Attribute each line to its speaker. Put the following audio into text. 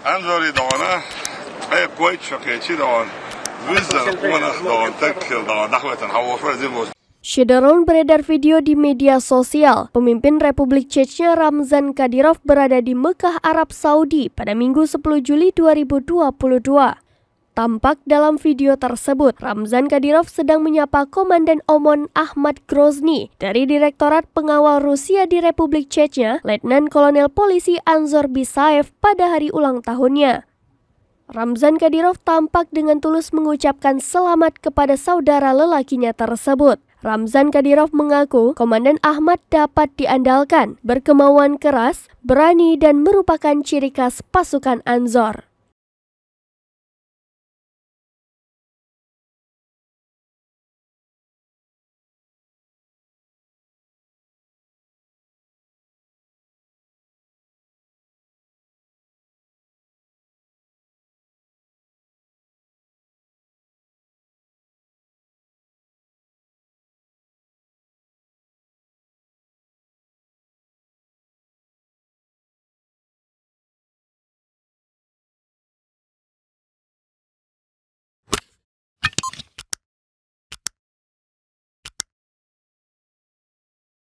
Speaker 1: انظري دعونا اي كويت شكيتي دعون وزن قوانا دعون تكل دعون نحوة حوافر زي
Speaker 2: Syederon beredar video di media sosial. Pemimpin Republik Chechnya Ramzan Kadyrov berada di Mekah, Arab Saudi pada Minggu 10 Juli 2022. Tampak dalam video tersebut, Ramzan Kadyrov sedang menyapa Komandan OMON Ahmad Grozny dari Direktorat Pengawal Rusia di Republik Chechnya, Letnan Kolonel Polisi Anzor Bisaev pada hari ulang tahunnya. Ramzan Kadyrov tampak dengan tulus mengucapkan selamat kepada saudara lelakinya tersebut. Ramzan Kadyrov mengaku Komandan Ahmad dapat diandalkan, berkemauan keras, berani dan merupakan ciri khas pasukan Anzor.